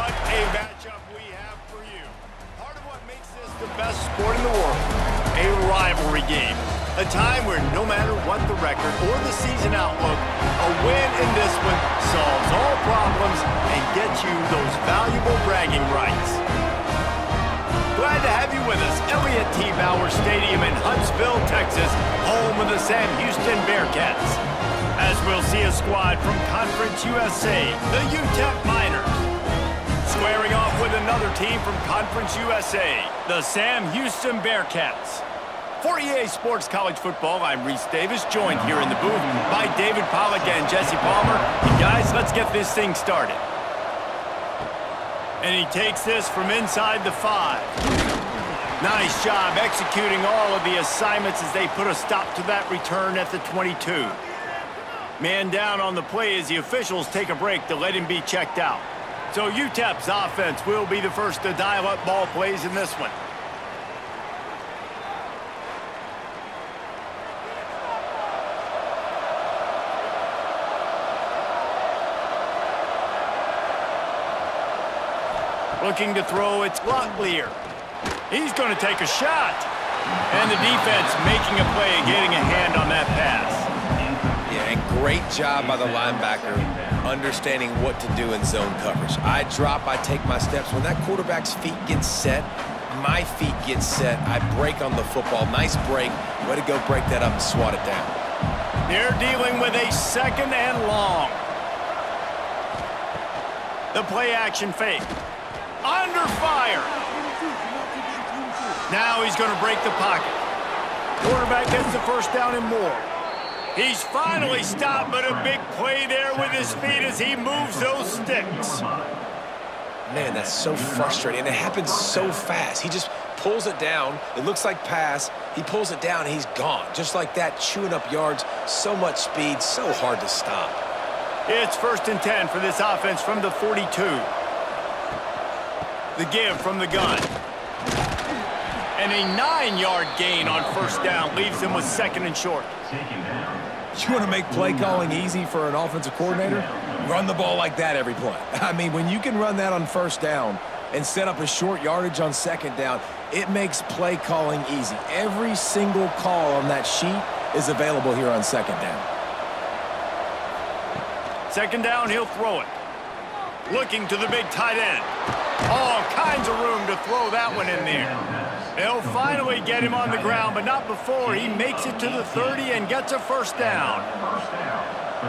what a matchup we have for you. Part of what makes this the best sport in the world, a rivalry game. A time where no matter what the record or the season outlook, a win in this one solves all problems and gets you those valuable bragging rights. Glad to have you with us. Elliott T. Bauer Stadium in Huntsville, Texas, home of the Sam Houston Bearkats. As we'll see a squad from Conference USA, the UTEP Miners. Squaring off with another team from Conference USA, the Sam Houston Bearkats. For EA Sports College Football, I'm Reese Davis, joined here in the booth by David Pollack and Jesse Palmer. And guys, let's get this thing started. And he takes this from inside the 5. Nice job executing all of the assignments as they put a stop to that return at the 22. Man down on the play as the officials take a break to let him be checked out. So UTEP's offense will be the first to dial up ball plays in this one. Looking to throw, it's Locklear. He's going to take a shot. And the defense making a play, getting a hand on that pass. Yeah, and great job by the linebacker understanding what to do in zone coverage. I drop, I take my steps. When that quarterback's feet get set, my feet get set, I break on the football. Nice break. Way to go break that up and swat it down. They're dealing with a 2nd and long. The play action fake. Under fire. Now he's going to break the pocket. Quarterback gets the first down and more. He's finally stopped, but a big play there with his feet as he moves those sticks. Man, that's so frustrating, and it happens so fast. He just pulls it down. It looks like pass. He pulls it down, and he's gone. Just like that, chewing up yards. So much speed, so hard to stop. It's 1st and 10 for this offense from the 42. The give from the gun. And a 9-yard gain on 1st down leaves him with 2nd and short. You want to make play calling easy for an offensive coordinator? Run the ball like that every play. I mean, when you can run that on 1st down and set up a short yardage on 2nd down, it makes play calling easy. Every single call on that sheet is available here on 2nd down. 2nd down, he'll throw it. Looking to the big tight end. All kinds of room to throw that one in there. They'll finally get him on the ground, but not before he makes it to the 30 and gets a 1st down.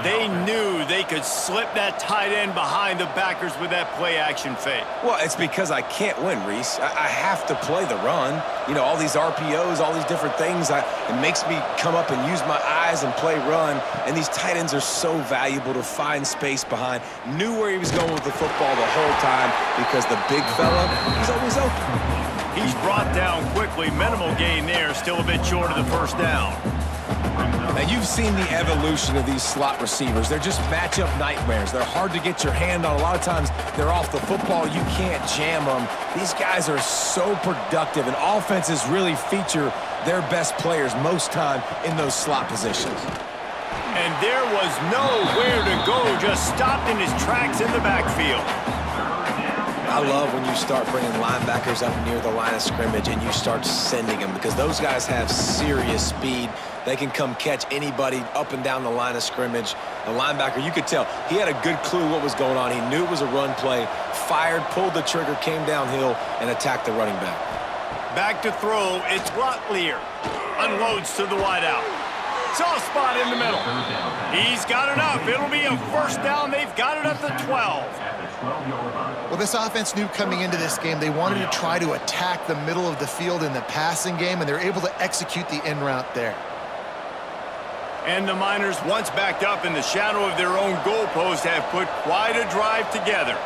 They knew they could slip that tight end behind the backers with that play-action fake. Well, it's because I can't win, Reese. I have to play the run. You know, all these RPOs, all these different things, it makes me come up and use my eyes and play run. And these tight ends are so valuable to find space behind. Knew where he was going with the football the whole time because the big fella, he's always open. He's brought down quickly. Minimal gain there, still a bit short of the 1st down. Now, you've seen the evolution of these slot receivers. They're just matchup nightmares. They're hard to get your hand on. A lot of times, they're off the football. You can't jam them. These guys are so productive, and offenses really feature their best players most time in those slot positions. And there was nowhere to go, just stopped in his tracks in the backfield. I love when you start bringing linebackers up near the line of scrimmage and you start sending them because those guys have serious speed. They can come catch anybody up and down the line of scrimmage. The linebacker, you could tell, he had a good clue what was going on. He knew it was a run play, fired, pulled the trigger, came downhill, and attacked the running back. Back to throw, it's Locklear. Unloads to the wideout. Soft spot in the middle. He's got enough. It'll be a 1st down. They've got it at the 12. Well, this offense knew coming into this game they wanted to try to attack the middle of the field in the passing game, and they're able to execute the in route there. And the Miners, once backed up in the shadow of their own goalpost, have put quite a drive together.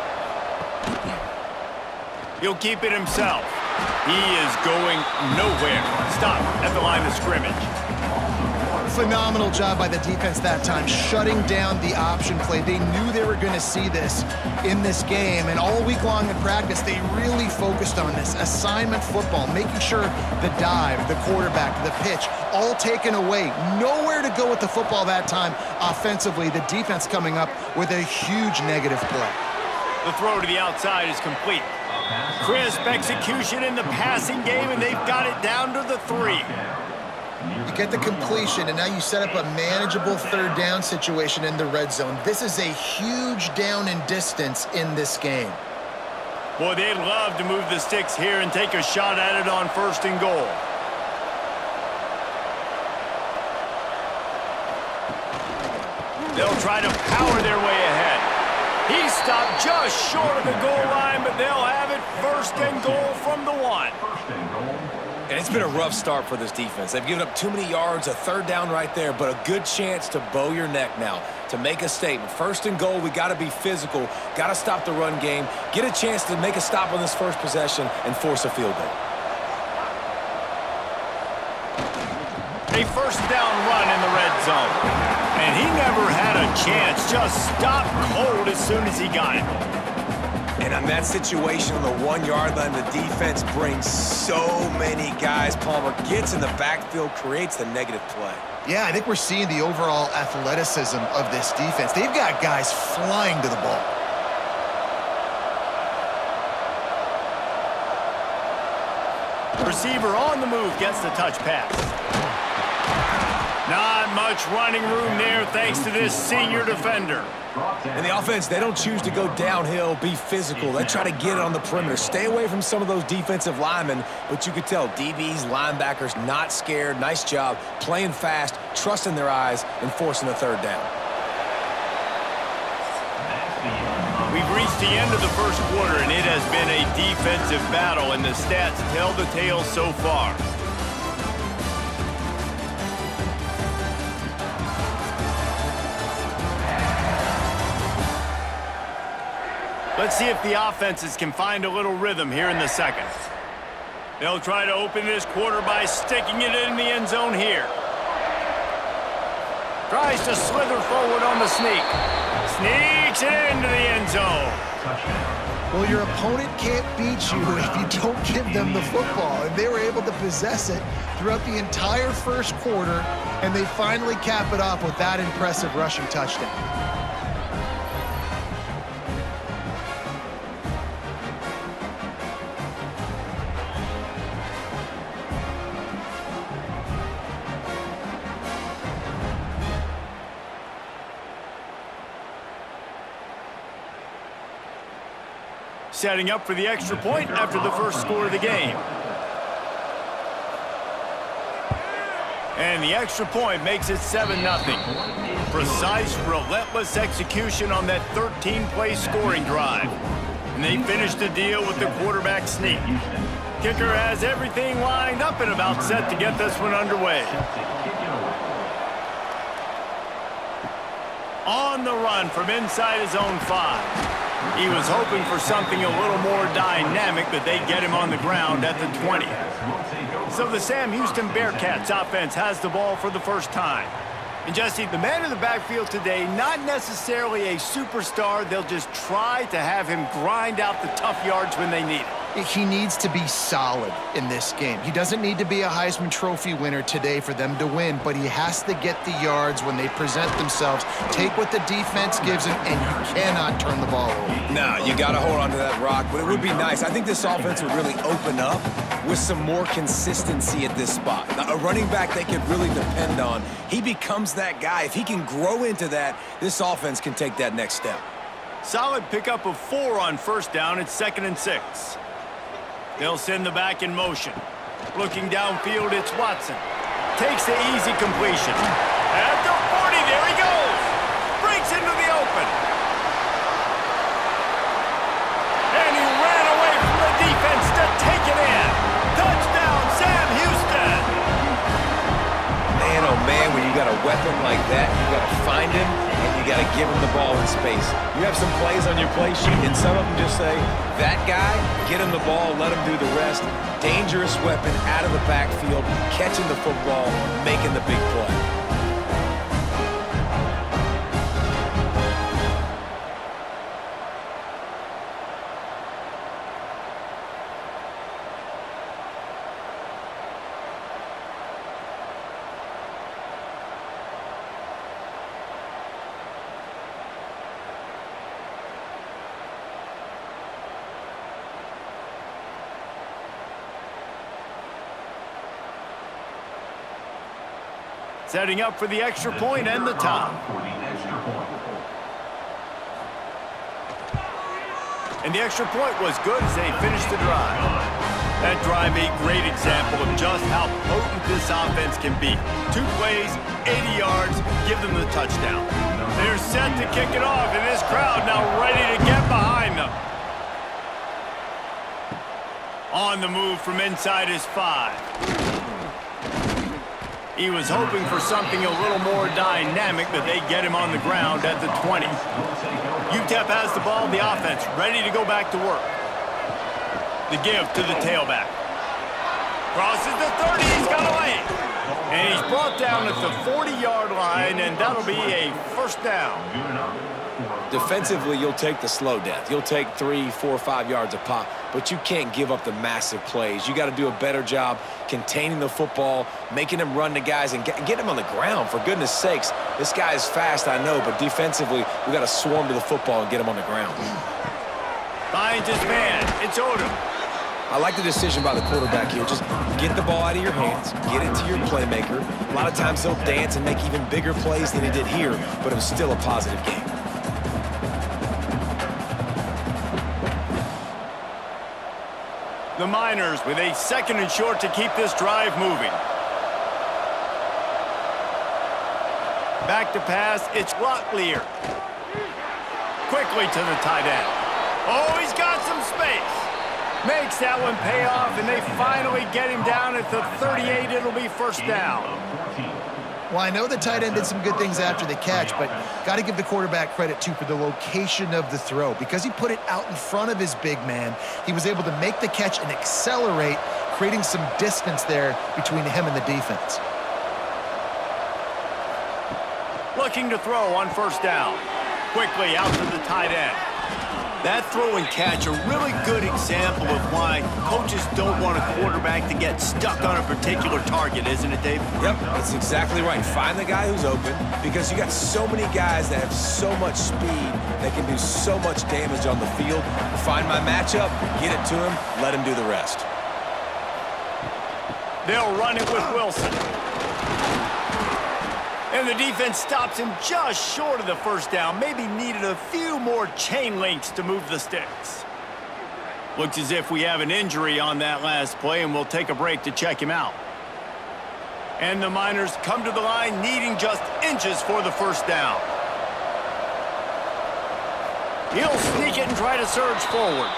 He'll keep it himself. He is going nowhere. Stop at the line of scrimmage. Phenomenal job by the defense that time, shutting down the option play. They knew they were going to see this in this game, and all week long in practice, they really focused on this assignment football, making sure the dive, the quarterback, the pitch, all taken away. Nowhere to go with the football that time offensively. The defense coming up with a huge negative play. The throw to the outside is complete. Crisp execution in the passing game, and they've got it down to the 3. You get the completion, and now you set up a manageable third down situation in the red zone. This is a huge down in distance in this game. Boy, they'd love to move the sticks here and take a shot at it on 1st and goal. They'll try to power their way ahead. He stopped just short of the goal line, but they'll have it 1st and goal from the 1. And it's been a rough start for this defense. They've given up too many yards, a third down right there, but a good chance to bow your neck now, to make a statement. 1st and goal, we got to be physical, got to stop the run game, get a chance to make a stop on this first possession, and force a field goal. A 1st down run in the red zone. And he never had a chance, just stopped cold as soon as he got it. And on that situation on the 1-yard line, the defense brings so many guys. Palmer gets in the backfield, creates the negative play. Yeah, I think we're seeing the overall athleticism of this defense. They've got guys flying to the ball. Receiver on the move gets the touch pass. Not much running room there thanks to this senior defender. And the offense, they don't choose to go downhill, be physical. They try to get it on the perimeter. Stay away from some of those defensive linemen, but you could tell DBs, linebackers, not scared. Nice job playing fast, trusting their eyes, and forcing the third down. We've reached the end of the 1st quarter, and it has been a defensive battle, and the stats tell the tale so far. Let's see if the offenses can find a little rhythm here in the 2nd. They'll try to open this quarter by sticking it in the end zone here. Tries to slither forward on the sneak. Sneaks it into the end zone. Well, your opponent can't beat you if you don't give them the football. And they were able to possess it throughout the entire 1st quarter, and they finally cap it off with that impressive rushing touchdown. Setting up for the extra point after the 1st score of the game. And the extra point makes it 7-0. Precise, relentless execution on that 13-play scoring drive. And they finish the deal with the quarterback sneak. Kicker has everything lined up and about set to get this one underway. On the run from inside his own 5. He was hoping for something a little more dynamic, but they get him on the ground at the 20. So the Sam Houston Bearkats offense has the ball for the first time. And Jesse, the man in the backfield today, not necessarily a superstar. They'll just try to have him grind out the tough yards when they need it. He needs to be solid in this game. He doesn't need to be a Heisman Trophy winner today for them to win, but he has to get the yards when they present themselves. Take what the defense gives him, and you cannot turn the ball over. No, you got to hold on to that rock, but it would be nice. I think this offense would really open up with some more consistency at this spot. Now, a running back they could really depend on. He becomes that guy. If he can grow into that, this offense can take that next step. Solid pickup of 4 on 1st down. It's 2nd and 6. They'll send the back in motion. Looking downfield, it's Watson. Takes the easy completion. At the 40, there he goes. Breaks into the open. And he ran away from the defense to take it in. Touchdown, Sam Houston. Man, oh man, when you got a weapon like that, you got to find him, and you got to give him the ball in space. You have some plays on your play sheet, and some of them just say, that guy, get him the ball, let him do the rest. Dangerous weapon out of the backfield, catching the football, making the big play. setting up for the extra point and the tie. And the extra point was good as they finished the drive. That drive a great example of just how potent this offense can be. 2 plays, 80 yards, give them the touchdown. They're set to kick it off, and this crowd now ready to get behind them. On the move from inside his 5. He was hoping for something a little more dynamic, but they get him on the ground at the 20. UTEP has the ball, the offense ready to go back to work. The give to the tailback. Crosses the 30, he's got away. And he's brought down at the 40-yard line, and that'll be a first down. Defensively, you'll take the slow death. You'll take 3, 4, 5 yards a pop, but you can't give up the massive plays. You got to do a better job containing the football, making them run to guys, and get him on the ground. For goodness sakes, this guy is fast, I know, but defensively, we got to swarm to the football and get him on the ground. Finds his man. It's Odom. I like the decision by the quarterback here. Just get the ball out of your hands, get it to your playmaker. A lot of times he'll dance and make even bigger plays than he did here, but it was still a positive game. The Miners with a 2nd and short to keep this drive moving. Back to pass, it's Locklear. Quickly to the tight end. Oh, he's got some space. Makes that one pay off, and they finally get him down at the 38. It'll be first down. Well, I know the tight end did some good things after the catch, but got to give the quarterback credit, too, for the location of the throw. Because he put it out in front of his big man, he was able to make the catch and accelerate, creating some distance there between him and the defense. Looking to throw on first down. Quickly out to the tight end. That throw and catch, a really good example of why coaches don't want a quarterback to get stuck on a particular target, isn't it, Dave? Yep, that's exactly right. Find the guy who's open, because you got so many guys that have so much speed that can do so much damage on the field. Find my matchup, get it to him, let him do the rest. They'll run it with Wilson. And the defense stops him just short of the first down. Maybe needed a few more chain links to move the sticks. Looks as if we have an injury on that last play, and we'll take a break to check him out. And the Miners come to the line needing just inches for the first down. He'll sneak it and try to surge forward.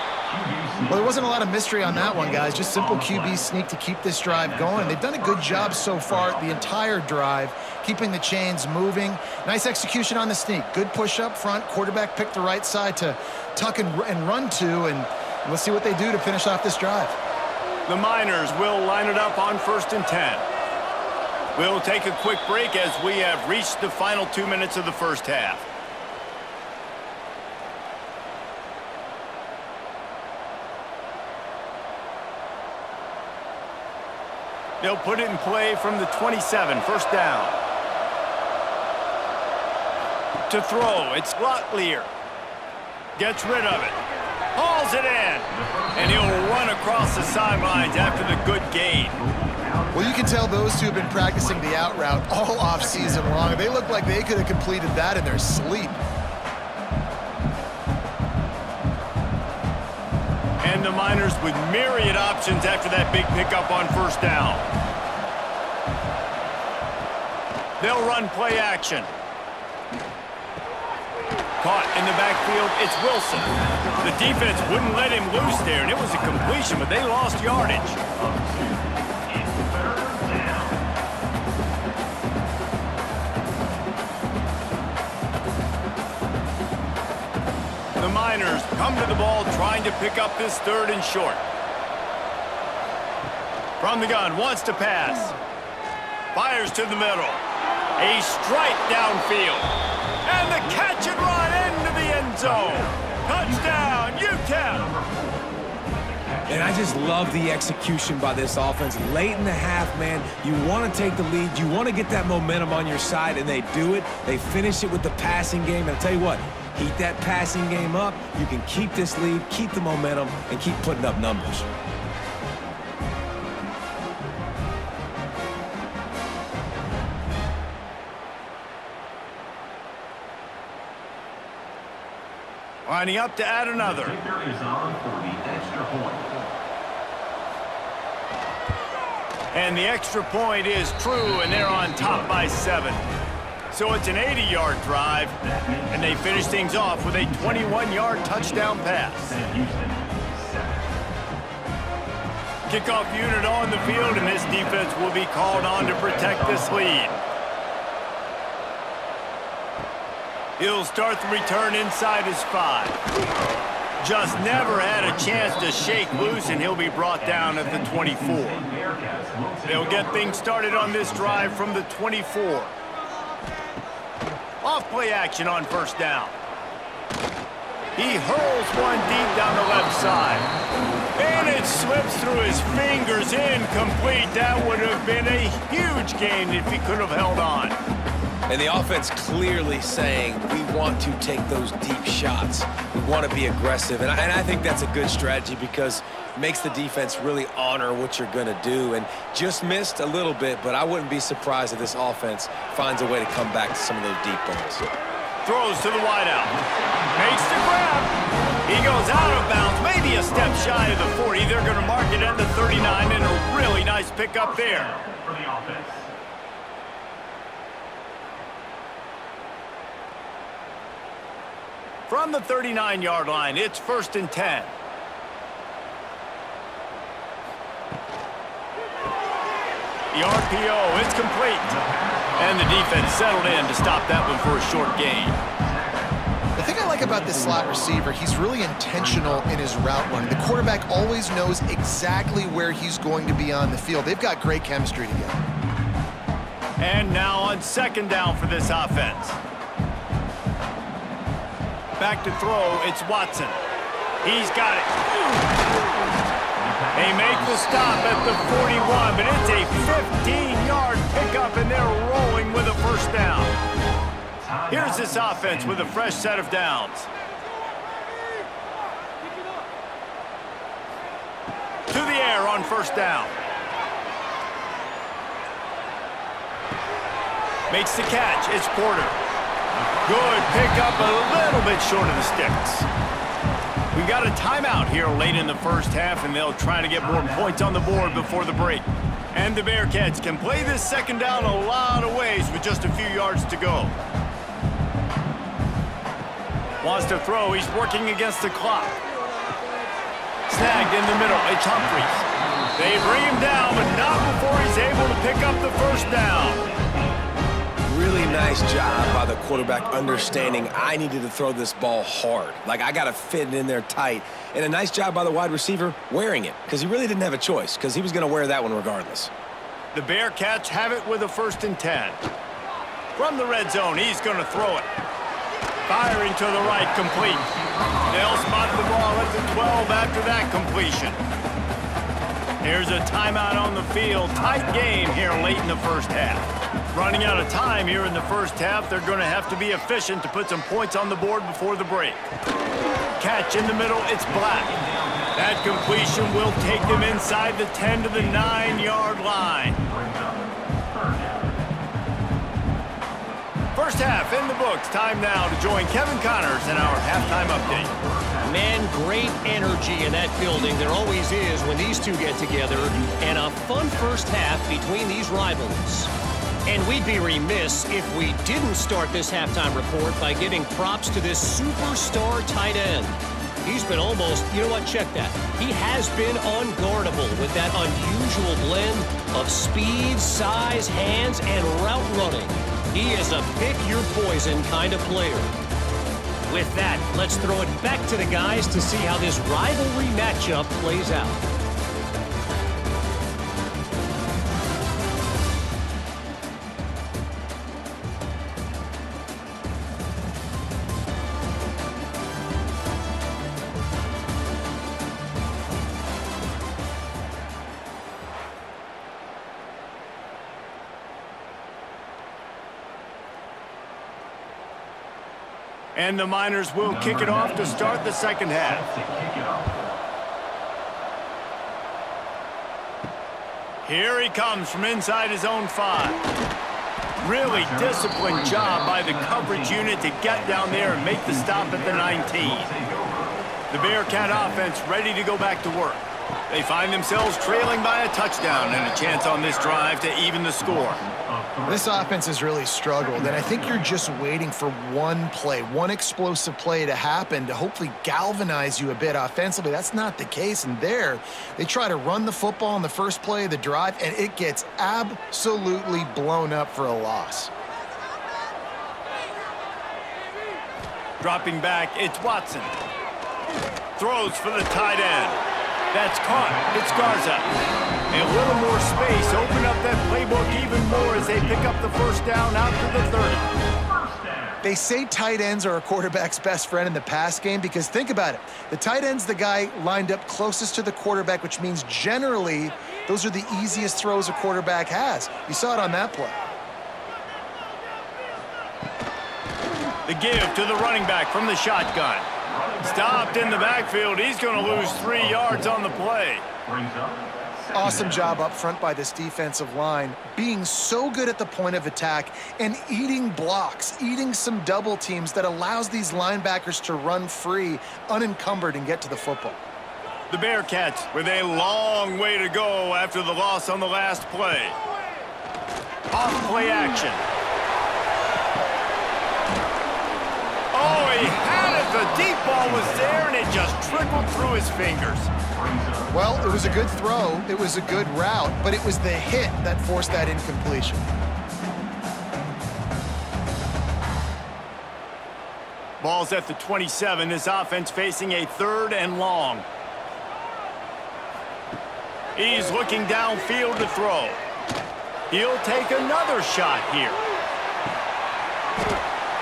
Well, there wasn't a lot of mystery on that one, guys. Just simple QB sneak to keep this drive going. They've done a good job so far the entire drive, keeping the chains moving. Nice execution on the sneak. Good push up front. Quarterback picked the right side to tuck and run to, and we'll see what they do to finish off this drive. The Miners will line it up on 1st and 10. We'll take a quick break as we have reached the final 2 minutes of the first half. They'll put it in play from the 27, first down. To throw, it's Locklear. Gets rid of it. Hauls it in. And he'll run across the sidelines after the good gain. Well, you can tell those two have been practicing the out route all off-season long. They look like they could have completed that in their sleep. And the Miners with myriad options after that big pickup on first down. They'll run play action. Caught in the backfield, it's Wilson. The defense wouldn't let him loose there, and it was a completion, but they lost yardage. The Miners come to the ball trying to pick up this 3rd and short. From the gun, wants to pass. Fires to the middle. A strike downfield. And the catch and run into the end zone. Touchdown, UTEP! And I just love the execution by this offense. Late in the half, man, you want to take the lead. You want to get that momentum on your side, and they do it. They finish it with the passing game. And I'll tell you what, heat that passing game up. You can keep this lead, keep the momentum, and keep putting up numbers. Lining up to add another. Kicker is on for the extra point. And the extra point is true, and they're on top by 7. So it's an 80-yard drive, and they finish things off with a 21-yard touchdown pass. Sam Houston, 7. Kickoff unit on the field, and this defense will be called on to protect this lead. He'll start the return inside his 5. Just never had a chance to shake loose, and he'll be brought down at the 24. They'll get things started on this drive from the 24. Off-play action on first down. He hurls one deep down the left side. And it slips through his fingers, incomplete. That would have been a huge gain if he could have held on. And the offense clearly saying, we want to take those deep shots. We want to be aggressive. And I think that's a good strategy because it makes the defense really honor what you're going to do. And just missed a little bit, but I wouldn't be surprised if this offense finds a way to come back to some of those deep balls. Throws to the wideout. Makes the grab. He goes out of bounds, maybe a step shy of the 40. They're going to mark it at the 39, and a really nice pickup there. For the offense. From the 39-yard line, it's 1st and 10. The RPO, it's complete. And the defense settled in to stop that one for a short gain. The thing I like about this slot receiver, he's really intentional in his route running. The quarterback always knows exactly where he's going to be on the field. They've got great chemistry together. And now on 2nd down for this offense. Back to throw, it's Watson. He's got it. They make the stop at the 41, but it's a 15-yard pickup, and they're rolling with a first down. Here's this offense with a fresh set of downs. To the air on first down. Makes the catch, it's Porter. Good pickup, a little bit short of the sticks. We got a timeout here late in the first half, and they'll try to get more points on the board before the break. And the Bearkats can play this 2nd down a lot of ways with just a few yards to go. Wants to throw, he's working against the clock. Snagged in the middle, it's Humphries. They bring him down, but not before he's able to pick up the first down. Really nice job by the quarterback understanding I needed to throw this ball hard. Like, I got to fit it in there tight. And a nice job by the wide receiver wearing it because he really didn't have a choice because he was going to wear that one regardless. The Bearkats have it with a 1st and 10. From the red zone, he's going to throw it. Firing to the right, complete. They'll spot the ball at the 12 after that completion. Here's a timeout on the field. Tight game here late in the first half. Running out of time here in the first half. They're going to have to be efficient to put some points on the board before the break. Catch in the middle, it's Black. That completion will take them inside the 10 to the 9-yard line. First half in the books. Time now to join Kevin Connors in our halftime update. Man, great energy in that building. There always is when these two get together. And a fun first half between these rivals. And we'd be remiss if we didn't start this halftime report by giving props to this superstar tight end. He's been almost, you know what, check that. He has been unguardable with that unusual blend of speed, size, hands, and route running. He is a pick-your-poison kind of player. With that, let's throw it back to the guys to see how this rivalry matchup plays out. And the Miners will kick it off to start the second half. Here he comes from inside his own 5. Really disciplined job by the coverage unit to get down there and make the stop at the 19. The Bearcat offense ready to go back to work. They find themselves trailing by a touchdown and a chance on this drive to even the score. This offense has really struggled, and I think you're just waiting for one play, one explosive play to happen to hopefully galvanize you a bit offensively. That's not the case, and there they try to run the football on the first play of the drive, and it gets absolutely blown up for a loss. Dropping back, it's Watson. Throws for the tight end. That's caught. It's Garza. And a little more space. Open up that playbook even more as they pick up the first down out to the 30. They say tight ends are a quarterback's best friend in the pass game because think about it. The tight end's the guy lined up closest to the quarterback, which means generally those are the easiest throws a quarterback has. You saw it on that play. The give to the running back from the shotgun. Stopped in the backfield. He's going to lose 3 yards on the play. Awesome job up front by this defensive line, being so good at the point of attack and eating blocks, eating some double teams that allows these linebackers to run free, unencumbered, and get to the football. The Bearcats with a long way to go after the loss on the last play. Off play action. Oh, he had it. The deep ball was there, and it just trickled through his fingers. Well, it was a good throw. It was a good route, but it was the hit that forced that incompletion. Ball's at the 27. This offense facing a 3rd and long. He's looking downfield to throw. He'll take another shot here.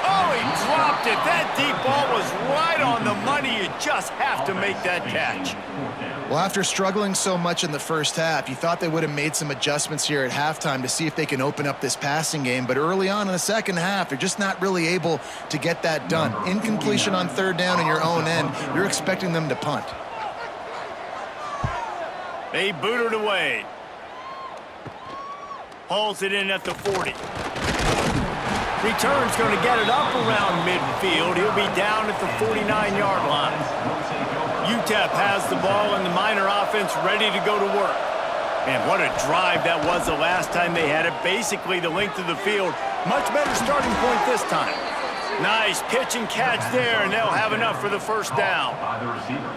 Oh, he dropped it. That deep ball was right on the money. You just have to make that catch. Well, after struggling so much in the first half, you thought they would have made some adjustments here at halftime to see if they can open up this passing game. But early on in the second half, they're just not really able to get that done. Incompletion on 3rd down in your own end, you're expecting them to punt. They boot it away. Hauls it in at the 40. Return's going to get it up around midfield. He'll be down at the 49-yard line. UTEP has the ball and the Miner offense ready to go to work. Man, what a drive that was the last time they had it. Basically the length of the field. Much better starting point this time. Nice pitch and catch there, and they'll have enough for the first down. By the receiver.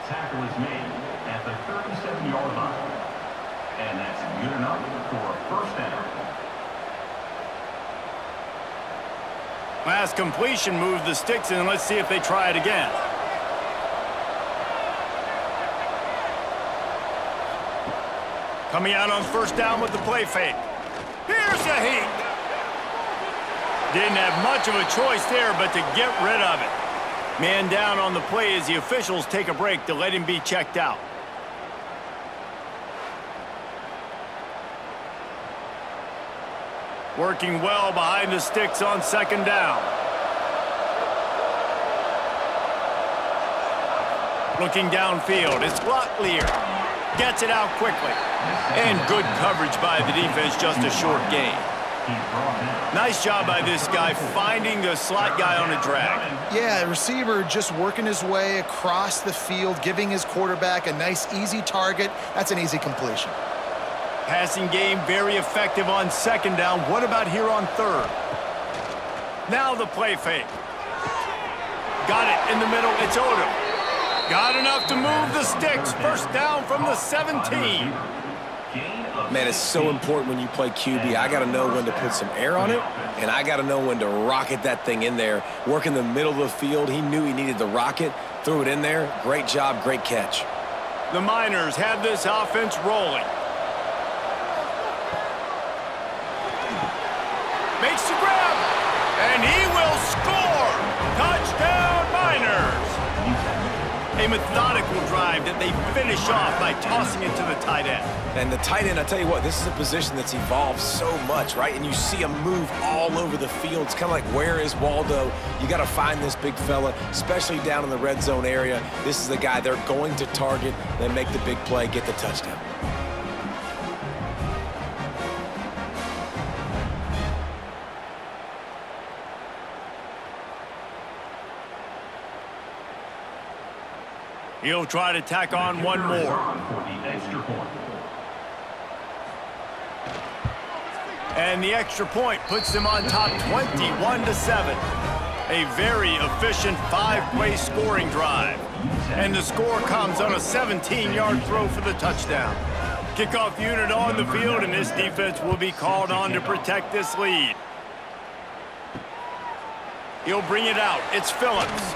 Tackle is made at the 37-yard line. And that's good enough for a first down. Last completion moved the sticks in. Let's see if they try it again. Coming out on first down with the play fake. Here's the heat. Didn't have much of a choice there, but to get rid of it. Man down on the play as the officials take a break to let him be checked out. Working well behind the sticks on 2nd down. Looking downfield, it's Locklear. Gets it out quickly. And good coverage by the defense, just a short gain. Nice job by this guy finding the slot guy on a drag. Yeah, the receiver just working his way across the field, giving his quarterback a nice, easy target. That's an easy completion. Passing game very effective on 2nd down. What about here on 3rd? Now the play fake. Got it in the middle. It's Odom. Got enough to move the sticks. First down from the 17. Man, it's so important when you play QB. I got to know when to put some air on it, and I got to know when to rocket that thing in there. Work in the middle of the field. He knew he needed the rocket. Threw it in there. Great job, great catch. The Miners have this offense rolling. Makes the grab, and he will score. Touchdown, Miners. A methodical drive that they finish off by tossing it to the tight end. And the tight end, I tell you what, this is a position that's evolved so much, right? And you see him move all over the field. It's kind of like, where is Waldo? You got to find this big fella, especially down in the red zone area. This is the guy they're going to target, then make the big play, get the touchdown. He'll try to tack on one more. For the extra point. And the extra point puts them on top 21-7. A very efficient 5-play scoring drive. And the score comes on a 17-yard throw for the touchdown. Kickoff unit on the field, and this defense will be called on to protect this lead. He'll bring it out. It's Phillips.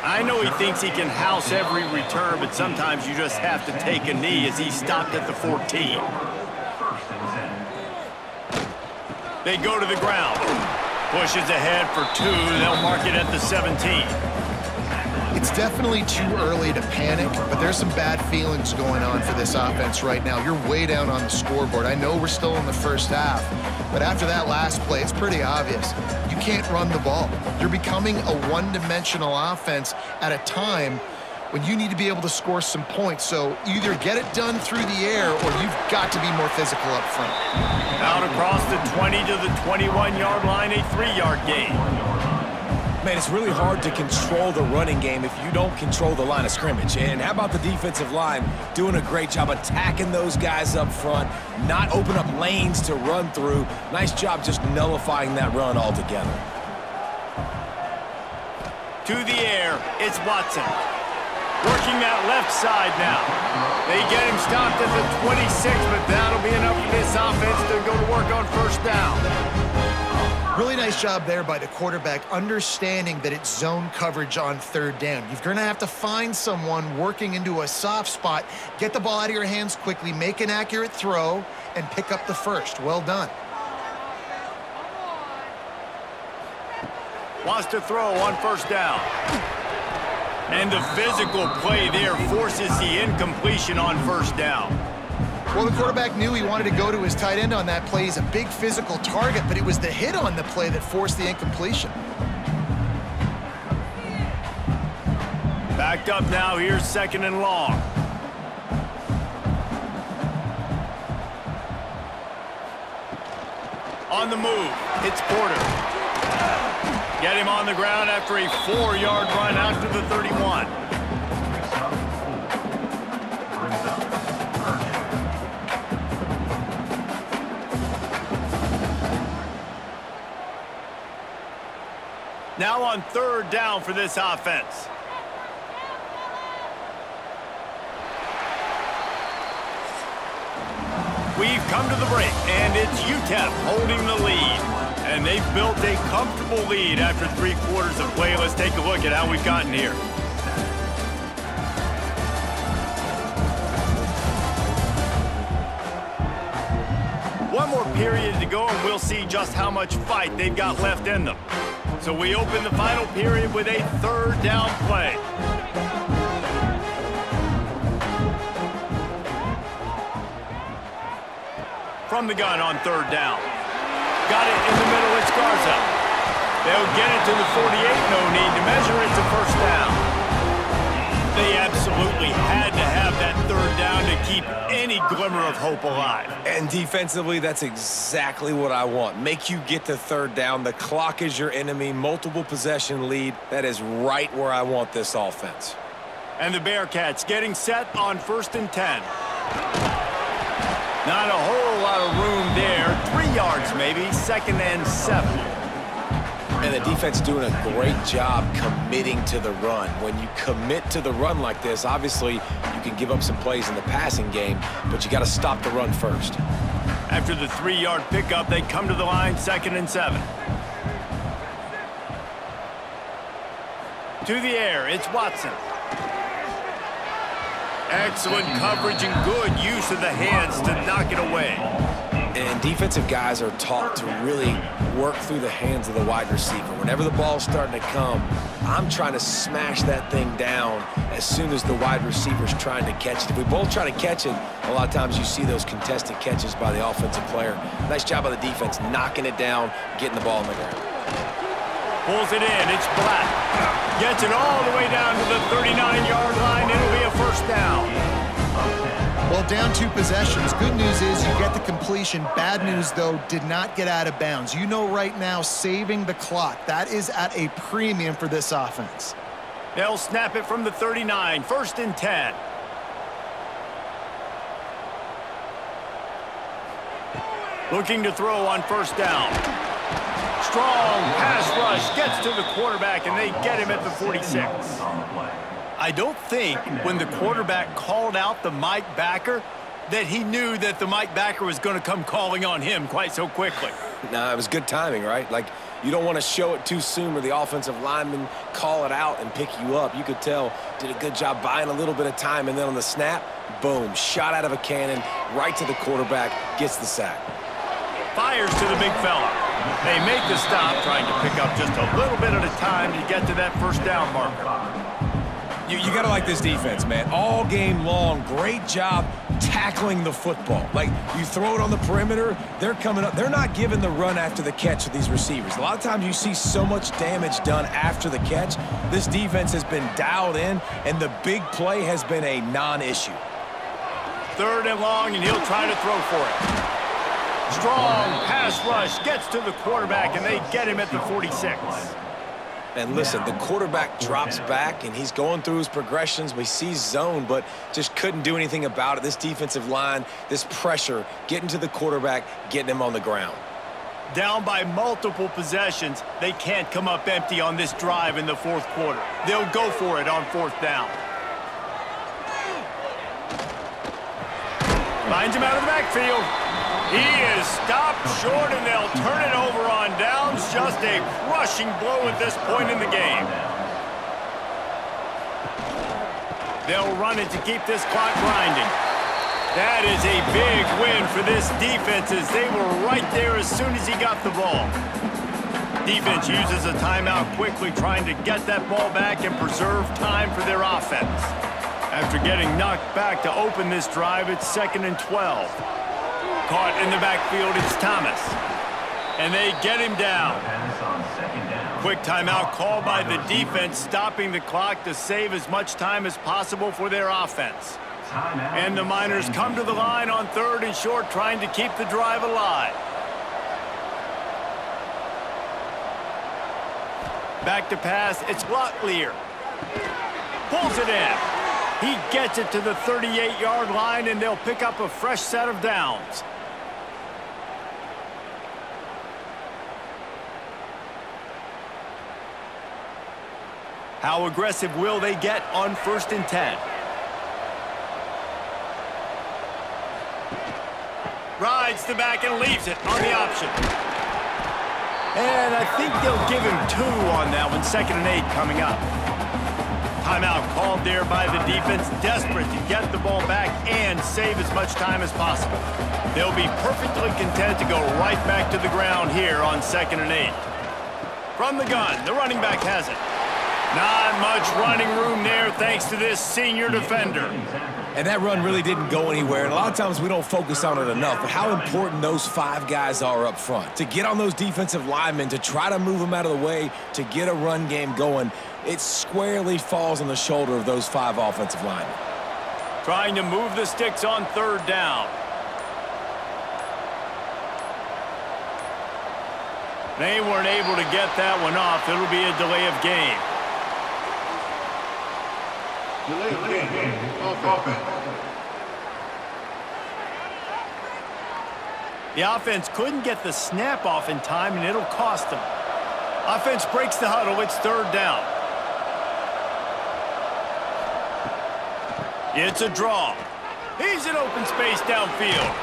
I know he thinks he can house every return, but sometimes you just have to take a knee as he stopped at the 14. They go to the ground. Pushes ahead for 2. They'll mark it at the 17. It's definitely too early to panic, but there's some bad feelings going on for this offense right now. You're way down on the scoreboard. I know we're still in the first half, but after that last play, it's pretty obvious. You can't run the ball. You're becoming a one-dimensional offense at a time when you need to be able to score some points. So either get it done through the air or you've got to be more physical up front. Out across the 20 to the 21-yard line, a 3-yard gain. Man, it's really hard to control the running game if you don't control the line of scrimmage. And how about the defensive line doing a great job attacking those guys up front, not open up lanes to run through. Nice job just nullifying that run altogether. To the air, it's Watson. Working that left side now. They get him stopped at the 26, but that'll be enough for this offense to go to work on first down. Really nice job there by the quarterback, understanding that it's zone coverage on third down. You're going to have to find someone working into a soft spot, get the ball out of your hands quickly, make an accurate throw, and pick up the first. Well done. Wants to throw on first down. And the physical play there forces the incompletion on first down. Well, the quarterback knew he wanted to go to his tight end on that play. He's a big physical target, but it was the hit on the play that forced the incompletion. Backed up now, here's 2nd and long. On the move, it's Porter. Get him on the ground after a 4-yard run out to the 31. Now on 3rd down for this offense. We've come to the break, and it's UTEP holding the lead. And they've built a comfortable lead after 3 quarters of play. Let's take a look at how we've gotten here. One more period to go, and we'll see just how much fight they've got left in them. So we open the final period with a 3rd down play. From the gun on 3rd down. Got it in the middle, it's Garza. They'll get it to the 48, no need to measure, it's a first down. They absolutely had to have that 3rd down to keep any glimmer of hope alive. And defensively, that's exactly what I want. Make you get to 3rd down. The clock is your enemy, multiple possession lead. That is right where I want this offense. And the Bearkats getting set on 1st and 10. Not a whole lot of room there. 3 yards maybe, 2nd and 7. And the defense doing a great job committing to the run. When you commit to the run like this, obviously you can give up some plays in the passing game, but you got to stop the run first. After the 3-yard pickup, they come to the line, 2nd and 7. To the air, it's Watson. Excellent coverage and good use of the hands to knock it away. And defensive guys are taught to really work through the hands of the wide receiver. Whenever the ball's starting to come, I'm trying to smash that thing down as soon as the wide receiver's trying to catch it. If we both try to catch it, a lot of times you see those contested catches by the offensive player. Nice job by the defense, knocking it down, getting the ball on the ground. Pulls it in, it's Black. Gets it all the way down to the 39-yard line. It'll be a first down. Well, down 2 possessions. Good news is you get the completion. Bad news, though, did not get out of bounds. You know right now, saving the clock, that is at a premium for this offense. They'll snap it from the 39, 1st and 10. Looking to throw on 1st down. Strong pass rush gets to the quarterback, and they get him at the 46. I don't think when the quarterback called out the Mike backer that he knew that the Mike backer was going to come calling on him quite so quickly. Nah, it was good timing, right? Like, you don't want to show it too soon where the offensive lineman call it out and pick you up. You could tell did a good job buying a little bit of time, and then on the snap, boom, shot out of a cannon, right to the quarterback, gets the sack. Fires to the big fella. They make the stop, trying to pick up just a little bit at a time to get to that 1st down marker. You got to like this defense, man. All game long, great job tackling the football. Like, you throw it on the perimeter, they're coming up. They're not giving the run after the catch with these receivers. A lot of times you see so much damage done after the catch. This defense has been dialed in, and the big play has been a non-issue. 3rd and long, and he'll try to throw for it. Strong pass rush gets to the quarterback, and they get him at the 46. And listen, the quarterback drops back, and he's going through his progressions. We see zone, but just couldn't do anything about it. This defensive line, this pressure, getting to the quarterback, getting him on the ground. Down by multiple possessions, they can't come up empty on this drive in the 4th quarter. They'll go for it on 4th down. Finds him out of the backfield. He is stopped short, and they'll turn it over on downs. Just a crushing blow at this point in the game. They'll run it to keep this clock grinding. That is a big win for this defense, as they were right there as soon as he got the ball. Defense uses a timeout quickly, trying to get that ball back and preserve time for their offense. After getting knocked back to open this drive, it's 2nd and 12. Caught in the backfield, it's Thomas. And they get him down. Quick timeout called by the defense, stopping the clock to save as much time as possible for their offense. And the Miners come to the line on 3rd and short, trying to keep the drive alive. Back to pass, it's Locklear. Pulls it in. He gets it to the 38-yard line, and they'll pick up a fresh set of downs. How aggressive will they get on 1st and 10? Rides the back and leaves it on the option. And I think they'll give him 2 on that one. 2nd and 8 coming up. Timeout called there by the defense, desperate to get the ball back and save as much time as possible. They'll be perfectly content to go right back to the ground here on 2nd and 8. From the gun, the running back has it. Not much running room there thanks to this senior defender. And that run really didn't go anywhere. And a lot of times we don't focus on it enough, but how important those 5 guys are up front. To get on those defensive linemen, to try to move them out of the way, to get a run game going, it squarely falls on the shoulder of those 5 offensive linemen. Trying to move the sticks on 3rd down. They weren't able to get that one off. It'll be a delay of game. The offense couldn't get the snap off in time, and it'll cost them. Offense breaks the huddle. It's 3rd down. It's a draw. He's in open space downfield.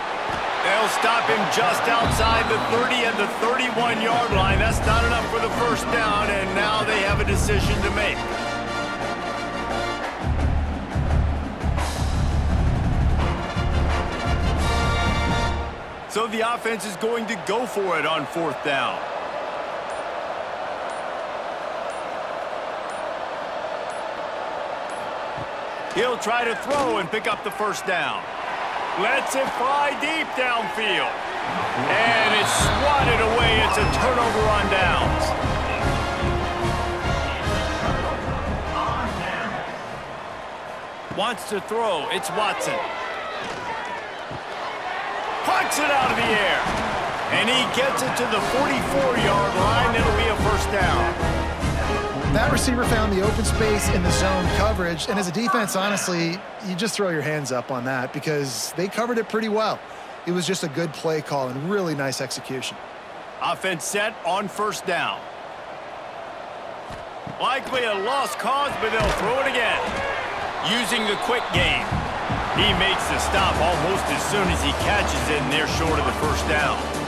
They'll stop him just outside the 30 and the 31-yard line. That's not enough for the 1st down, and now they have a decision to make. So the offense is going to go for it on 4th down. He'll try to throw and pick up the 1st down. Lets it fly deep downfield. And it's swatted away. It's a turnover on downs. Wants to throw. It's Watson. Pucks it out of the air. And he gets it to the 44-yard line. It'll be a 1st down. That receiver found the open space in the zone coverage, and as a defense, honestly, you just throw your hands up on that because they covered it pretty well. It was just a good play call and really nice execution. Offense set on first down. Likely a lost cause, but they'll throw it again. Using the quick game. He makes the stop almost as soon as he catches it, and they're short of the first down.